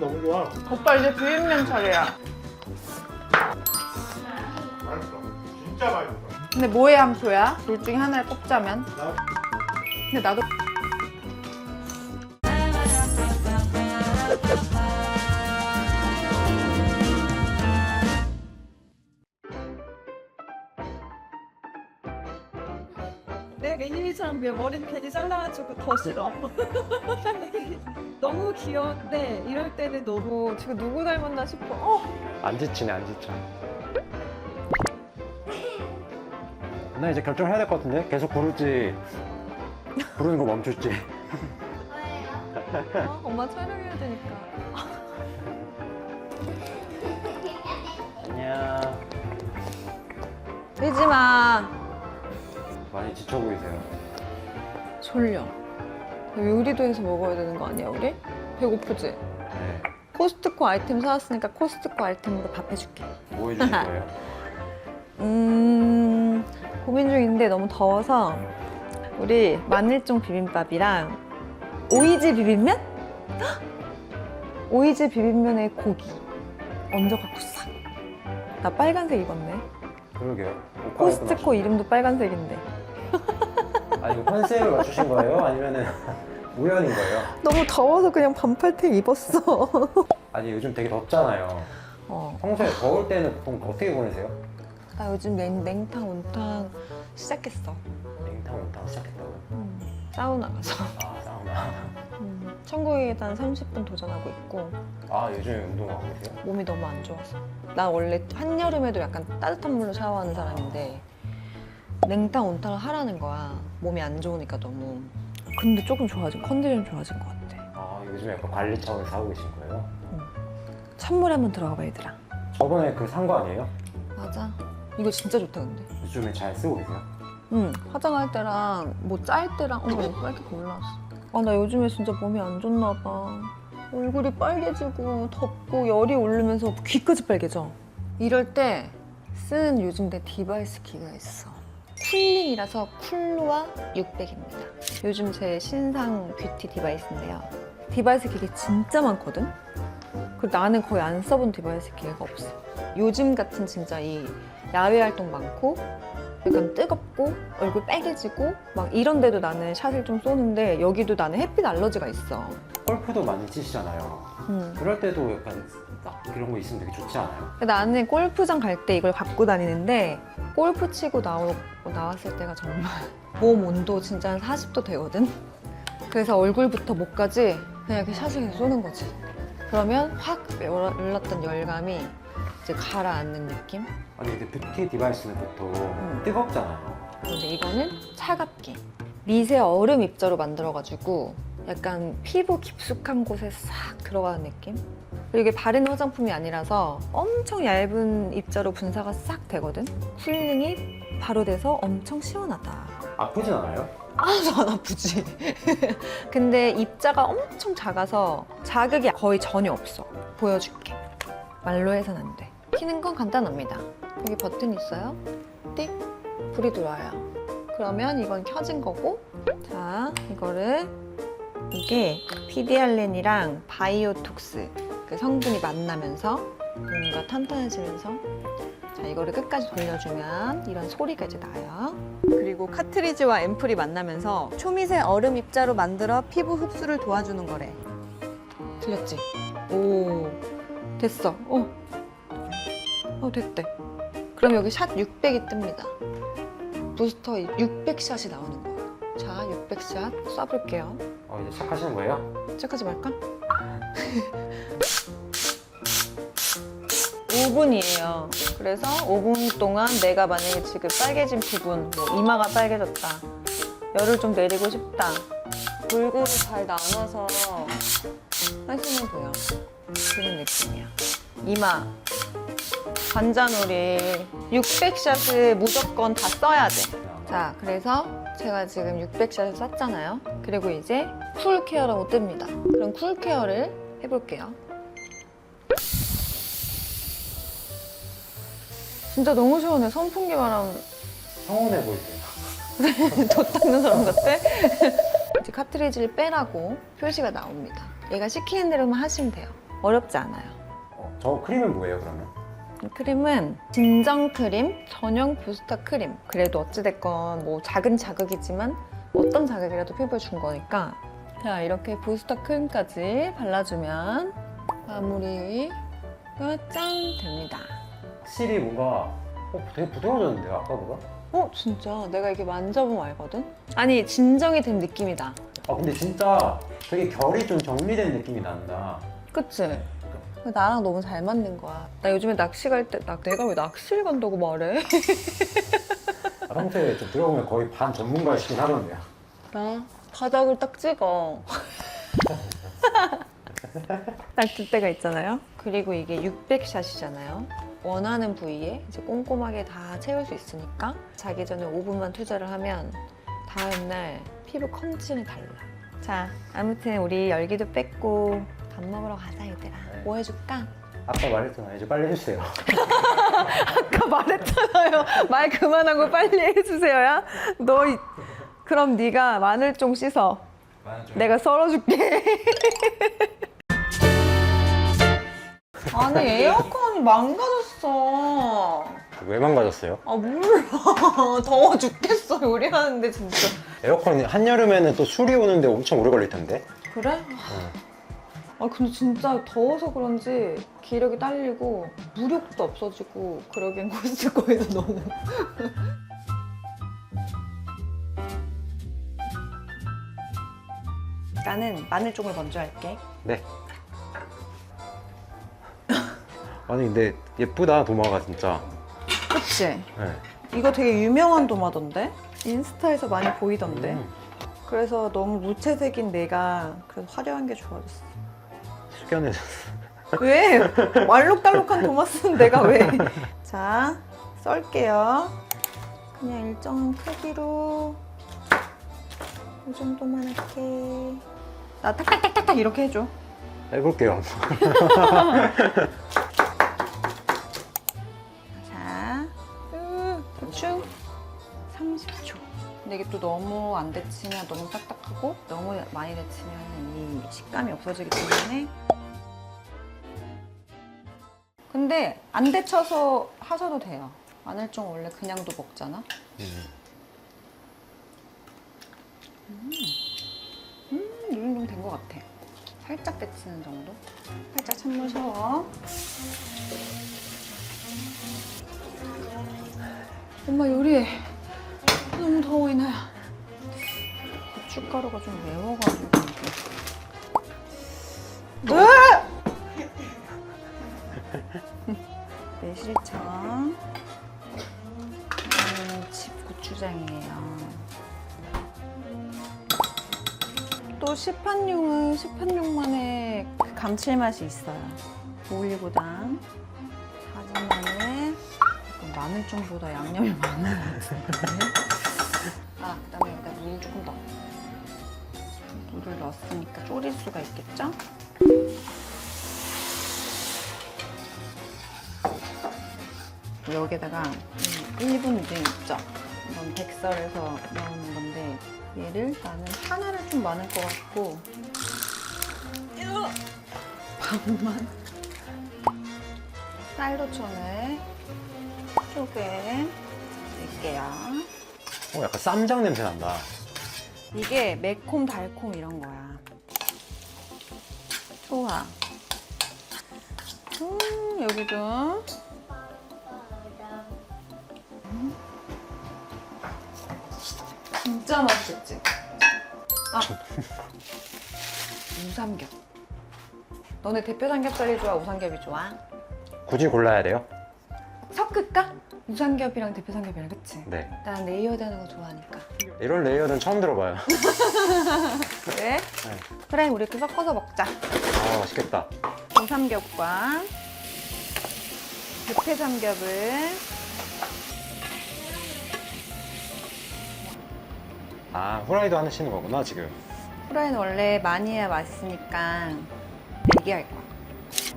너무 좋아. 오빠 이제 비빔면 차례야. 맛있어. 진짜 맛있어. 근데 뭐의 함수야? 둘 중에 하나를 꼽자면? 나 근데 나도 내 애니메이션 머리는 괜히 잘라가지고 더 싫어. 너무 귀여운데 이럴 때는 너무 지금 누구 닮았나 싶어. 안 지치네, 안 지쳐. 나 이제 결정해야 될 것 같은데? 계속 부를지, 부르는 거 멈출지. 엄마 촬영해야 되니까. 안녕. 울지 마. 많이 지쳐 보이세요. 졸려. 요리도 해서 먹어야 되는 거 아니야 우리? 배고프지? 네. 코스트코 아이템 사왔으니까 코스트코 아이템으로 밥 해줄게. 뭐 해주실 거예요? 고민 중인데 너무 더워서 우리 마늘종 비빔밥이랑 오이지 비빔면? 헉! 오이지 비빔면에 고기 얹어갖고 싹. 나 빨간색 입었네. 그러게요. 코스트코 이름도 빨간색인데. 아니, 이거 컨셉을 맞추신 거예요? 아니면은 우연인 거예요? 너무 더워서 그냥 반팔티 입었어. 아니, 요즘 되게 덥잖아요. 평소에 더울 때는 보통 어떻게 보내세요? 나 요즘 냉탕 온탕 시작했어. 냉탕 온탕 시작했다고요? 사우나 가서. 아, 사우나. 천국의 계단 30분 도전하고 있고 아, 요즘에 운동하고 계세요? 몸이 너무 안 좋아서. 나 원래 한여름에도 약간 따뜻한 물로 샤워하는 사람인데 냉탕 온탕을 하라는 거야. 몸이 안 좋으니까 너무. 근데 조금 좋아진, 컨디션 좋아진 것 같아. 아, 요즘에 약간 관리 차원에서 하고 계신 거예요? 찬물에 한번 들어가 봐 얘들아. 저번에 그 산 거 아니에요? 맞아. 이거 진짜 좋다 근데. 요즘에 잘 쓰고 계세요? 응. 화장할 때랑 뭐 짤 때랑 어머 빨갛게 올라왔어. 아 나 요즘에 진짜 몸이 안 좋나 봐. 얼굴이 빨개지고 덥고 열이 오르면서 귀까지 빨개져. 이럴 때 쓰는 요즘 내 디바이스 기가 있어. 쿨링이라서 쿨루아 600입니다. 요즘 제 신상 뷰티 디바이스인데요. 디바이스 기계 진짜 많거든? 그리고 나는 거의 안 써본 디바이스 기계가 없어. 요즘 같은 진짜 이 야외 활동 많고 약간 뜨겁고 얼굴 빨개지고 막 이런 데도 나는 샷을 좀 쏘는데 여기도 나는 햇빛 알러지가 있어. 골프도 많이 치시잖아요. 그럴 때도 약간 딱 이런 거 있으면 되게 좋지 않아요? 나는 골프장 갈 때 이걸 갖고 다니는데 골프 치고 나왔을 때가 정말 몸 온도 진짜 한 40도 되거든? 그래서 얼굴부터 목까지 그냥 이렇게 샷을 계속 쏘는 거지. 그러면 확 올랐던 열감이 이제 가라앉는 느낌? 아니 근데 뷰티 디바이스는 보통 뜨겁잖아요. 근데 이거는 차갑게 미세 얼음 입자로 만들어가지고 약간 피부 깊숙한 곳에 싹 들어가는 느낌? 그리고 이게 바르는 화장품이 아니라서 엄청 얇은 입자로 분사가 싹 되거든? 쿨링이 바로 돼서 엄청 시원하다. 아프진 않아요? 하나도 안 아프지. 근데 입자가 엄청 작아서 자극이 거의 전혀 없어. 보여줄게. 말로 해선 안 돼. 켜는 건 간단합니다. 여기 버튼이 있어요. 띡! 불이 들어와요. 그러면 이건 켜진 거고, 자, 이거를 이게 피디알렌이랑 바이오톡스 그 성분이 만나면서 뭔가 탄탄해지면서 자, 이거를 끝까지 돌려주면 이런 소리가 이제 나요. 그리고 카트리지와 앰플이 만나면서 초미세 얼음 입자로 만들어 피부 흡수를 도와주는 거래. 들렸지? 오, 됐어. 됐대. 그럼 여기 샷 600이 뜹니다. 부스터 600샷이 나오는 거예요. 자, 600샷 쏴볼게요. 이제 시작하시는 거예요? 시작하지 말까? 5분이에요. 그래서 5분 동안 내가 만약에 지금 빨개진 부분, 뭐 이마가 빨개졌다, 열을 좀 내리고 싶다, 골고루 잘 나눠서 하시면 돼요. 그런 느낌이야. 이마, 관자놀이 600샷을 무조건 다 써야 돼. 자, 그래서 제가 지금 600샷을 썼잖아요. 그리고 이제 쿨케어라고 뜹니다. 그럼 쿨케어를 해볼게요. 진짜 너무 시원해. 선풍기 바람 성원해 보이세요. 돛 닦는 사람 같아? 이제 카트리지를 빼라고 표시가 나옵니다. 얘가 시키는 대로만 하시면 돼요. 어렵지 않아요. 저 크림은 뭐예요 그러면? 이 크림은 진정 크림, 전용 부스터 크림. 그래도 어찌됐건 뭐 작은 자극이지만 어떤 자극이라도 피부에 준 거니까. 자, 이렇게 부스터 크림까지 발라주면 마무리가 짠 됩니다. 확실히 뭔가 되게 부드러워졌는데요 아까보다? 진짜 내가 이게 만져보면 알거든? 아니, 진정이 된 느낌이다. 근데 진짜 되게 결이 좀 정리된 느낌이 난다. 그치? 나랑 너무 잘 맞는 거야. 나 요즘에 낚시 갈 때, 내가 왜 낚시를 간다고 말해? 평소에 좀 들어보면 거의 반 전문가시긴 하던데요. 나 바닥을 딱 찍어. 낚을 때가 있잖아요. 그리고 이게 600샷이잖아요. 원하는 부위에 이제 꼼꼼하게 다 채울 수 있으니까 자기 전에 5분만 투자를 하면 다음날 피부 컨디션이 달라. 자, 아무튼 우리 열기도 뺐고 밥 먹으러 가자 얘들아. 뭐 해줄까? 아까 말했잖아요. 이제 빨리 해주세요. 아까 말했잖아요. 말 그만하고 빨리 해주세요야. 그럼 네가 마늘 좀 씻어. 내가 썰어줄게. 아니, 에어컨이 망가졌어. 왜 망가졌어요? 아, 몰라. 더워 죽겠어, 요리하는데 진짜. 에어컨 한여름에는 또 술이 오는데 엄청 오래 걸릴 텐데. 그래? 아, 근데 진짜 더워서 그런지 기력이 딸리고 무력도 없어지고 그러기엔 코스트코에서 너무. 나는 마늘 쪽을 먼저 할게. 네. 아니 근데 예쁘다 도마가 진짜. 그치? 네. 이거 되게 유명한 도마던데? 인스타에서 많이 보이던데? 그래서 너무 무채색인 내가 그래서 화려한 게 좋아졌어. 숙연해졌어. 왜? 말록달록한 도마 쓰는 내가 왜? 자, 썰게요. 그냥 일정한 크기로 이 정도만 할게. 나 탁탁탁탁탁 이렇게 해줘. 해볼게요. 자, 대충 30초. 근데 이게 또 너무 안 데치면 너무 딱딱하고 너무 많이 데치면 이 식감이 없어지기 때문에. 근데 안 데쳐서 하셔도 돼요. 마늘종 원래 그냥도 먹잖아. 이 정도 된 것 같아. 살짝 데치는 정도. 살짝 찬물 셔워. 엄마 요리해. 너무 더워 이나야. 고춧가루가 좀 매워가지고. 매실청. 집 고추장이에요. 또 시판용은 시판용만의 그 감칠맛이 있어요. 올리고당, 다진 마늘. 약간 마늘종보다 양념이 많은 것 같은데. 그다음에 여기다 물 조금 더. 물을 넣었으니까 졸일 수가 있겠죠? 여기다가 1분 유증 있죠? 이건 백설에서 나오는 건데 얘를 나는 하나를 좀 많을 것 같고 반만 쌀로천을 쪽에 넣을게요. 약간 쌈장 냄새 난다. 이게 매콤 달콤 이런 거야. 좋아. 여기도 진짜 맛있겠지? 우삼겹. 너네 대표 삼겹살이 좋아? 우삼겹이 좋아? 굳이 골라야 돼요? 섞을까? 우삼겹이랑 대표 삼겹이랑, 그치? 네. 난 레이어드하는 거 좋아하니까. 이런 레이어는 처음 들어봐요. 그래? 그래, 우리 이렇게 섞어서 먹자. 맛있겠다. 우삼겹과 대패 삼겹을. 후라이도 하시는 거구나 지금. 후라이는 원래 많이 해야 맛있으니까 4개 할 거야.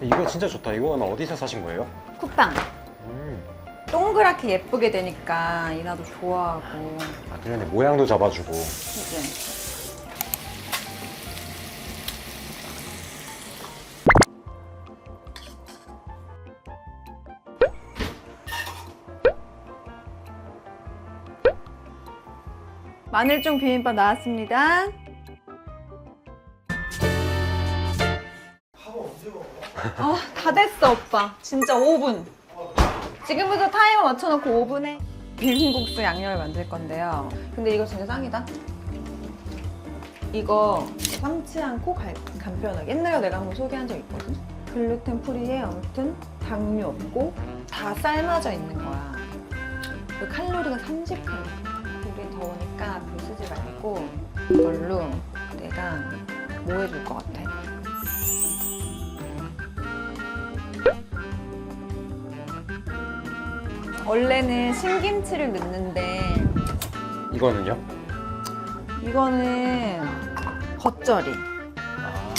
이거 진짜 좋다. 이거는 어디서 사신 거예요? 쿠팡. 동그랗게 예쁘게 되니까 이나도 좋아하고. 그러네. 모양도 잡아주고. 그치? 마늘종 비빔밥 나왔습니다. 다 됐어, 오빠. 진짜 5분. 지금부터 타이머 맞춰놓고 5분 해. 비빔국수 양념을 만들 건데요. 근데 이거 진짜 짱이다. 이거 삶지 않고 간편하게. 옛날에 내가 한번 소개한 적 있거든? 글루텐 프리에 아무튼 당류 없고 다 삶아져 있는 거야. 그 칼로리가 30칼로리. 우린 더우니까 불 쓰지 말고 이걸로 내가 뭐 해줄 것 같아? 원래는 신김치를 넣는데 이거는요? 이거는 겉절이. 아,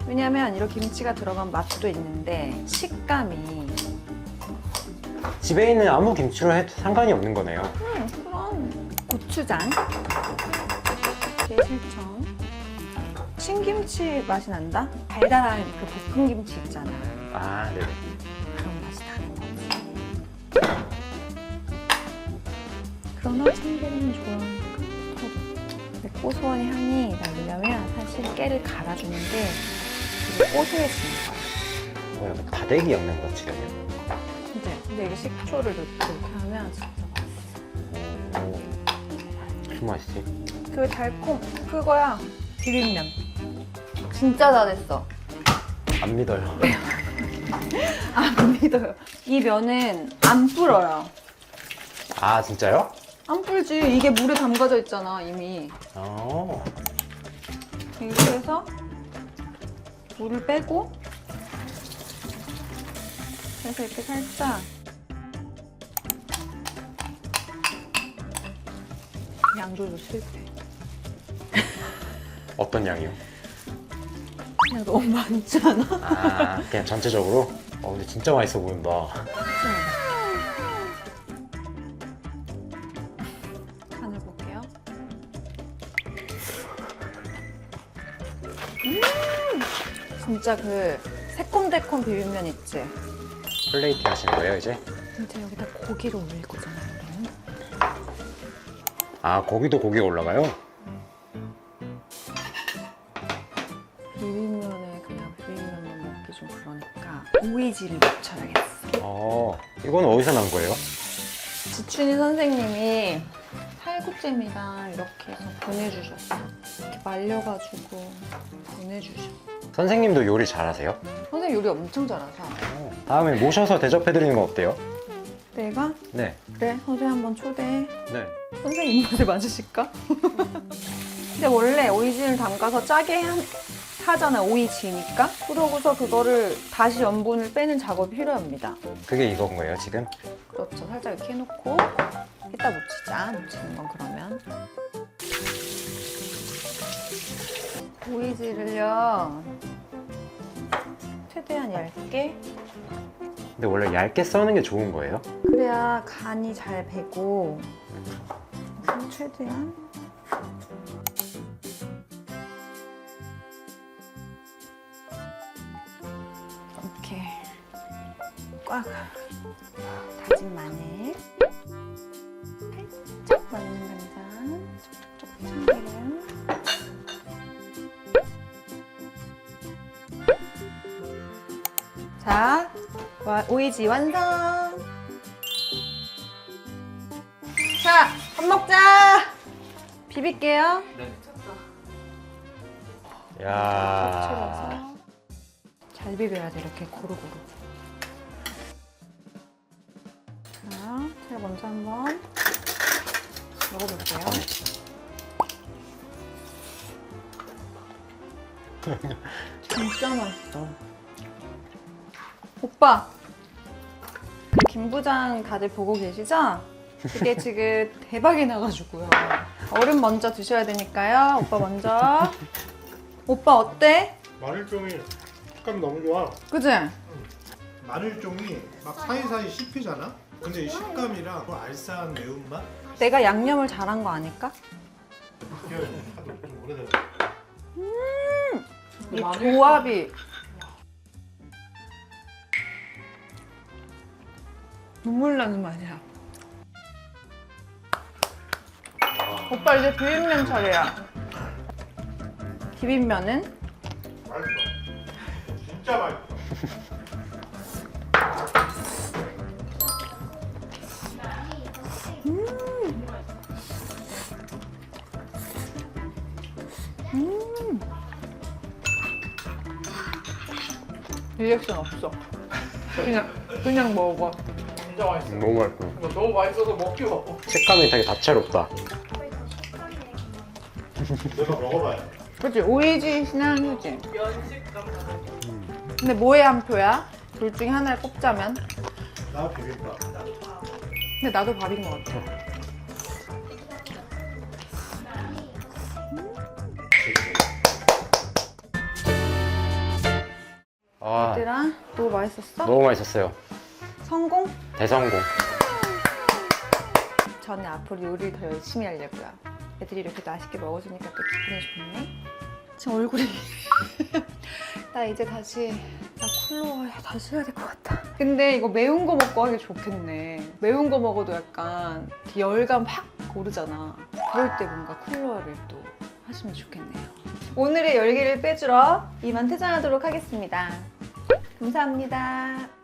왜냐면 이렇게 김치가 들어간 맛도 있는데 식감이. 집에 있는 아무 김치로 해도 상관이 없는 거네요. 그럼 고추장, 대실청, 신김치 맛이 난다? 달달한 그 볶음김치 있잖아. 아, 네네. 그런 맛이 나는 거지. 그러나 참기름은 좋아하니까 근데 고소한 향이 나려면 사실 깨를 갈아주는데 되게 고소해지는 거야. 뭐야, 다대기 엮는 것처럼요. 근데 이게 식초를 넣고 이렇게 하면 진짜 맛있어. 오, 무슨 맛이지? 그 달콤 그거야. 비빔면. 진짜 다 됐어. 안 믿어요. 안 믿어요. 이 면은 안 불어요. 아, 진짜요? 안 불지. 이게 물에 담가져 있잖아 이미. 어. 이렇게 해서 물을 빼고 그래서 이렇게 살짝 양 조절 실패. 어떤 양이요? 그냥 너무 많지 않아? 아, 그냥 전체적으로? 근데 진짜 맛있어 보인다. 간을 볼게요. 진짜 그 새콤달콤 비빔면 있지? 플레이팅 하시는 거예요, 이제? 진짜 여기다 고기를 올릴 거잖아요, 우리는. 아, 거기도 고기가 올라가요? 비빔면에 그냥 비빔면만 먹기 좀 그러니까 오이지를 넣쳐야겠어. 이건 어디서 난 거예요? 지춘이 선생님이 살구잼이랑 이렇게 해서 보내주셨어. 이렇게 말려가지고 보내주셔. 선생님도 요리 잘하세요? 선생님 요리 엄청 잘하셔. 다음에 모셔서 대접해드리는 건 어때요? 내가? 네. 그래, 선생님 한번 초대해. 네. 선생님 입맛에 맞으실까? 근데 원래 오이지를 담가서 짜게 하잖아, 오이지니까. 그러고서 그거를 다시 염분을 빼는 작업이 필요합니다. 그게 이건 거예요, 지금? 그렇죠. 살짝 이렇게 해놓고 이따 묻히자. 묻히는 건 그러면. 오이지를요. 최대한 얇게. 근데 원래 얇게 써는 게 좋은 거예요? 그래야 간이 잘 배고. 그래서 최대한. 이렇게 꽉 다진 마늘, 살짝 넣는 간장, 촉촉촉 참기름. 자, 오이지 완성. 자, 밥 먹자. 비빌게요. 야. 채워서 잘 비벼야 돼, 이렇게 고루고루. 자, 제가 먼저 한번 먹어볼게요. 진짜 맛있어. 오빠, 그 김부장 다들 보고 계시죠? 그게 지금 대박이 나가지고요. 얼음 먼저 드셔야 되니까요. 오빠 먼저. 오빠 어때? 마늘종이 식감이 너무 좋아. 그지? 마늘종이 막 사이사이 씹히잖아? 근데 이 식감이랑 그 알싸한 매운맛? 내가 양념을 잘한 거 아닐까? 하도 좀 오래돼서. 이 조합이 눈물 나는 맛이야. 오빠 이제 비빔면 차례야. 비빔면은 맛있어. 진짜 맛있어. 리액션 없어. 그냥 먹어. 진짜 맛있어. 너무 맛있어. 이거 너무 맛있어서 먹기가 없어. 식감이 되게 다채롭다. 내가 먹어봐요. 그치? 오이지시는 휴지. 면식감. 근데 뭐에 한 표야? 둘 중에 하나를 꼽자면? 나 비빔밥. 근데 나도 밥인 것 같아. 아, 얘들아, 너무 맛있었어? 너무 맛있었어요. 성공? 대성공. 저는 앞으로 요리를 더 열심히 하려고요. 애들이 이렇게 맛있게 먹어주니까 또 기분이 좋네. 지금 얼굴이 나 이제 다시 쿨로 다시 해야 될 것 같다. 근데 이거 매운 거 먹고 하기 좋겠네. 매운 거 먹어도 약간 열감 확 오르잖아. 그럴 때 뭔가 쿨로어를 또 하시면 좋겠네요. 오늘의 열기를 빼주러 이만 퇴장하도록 하겠습니다. 감사합니다.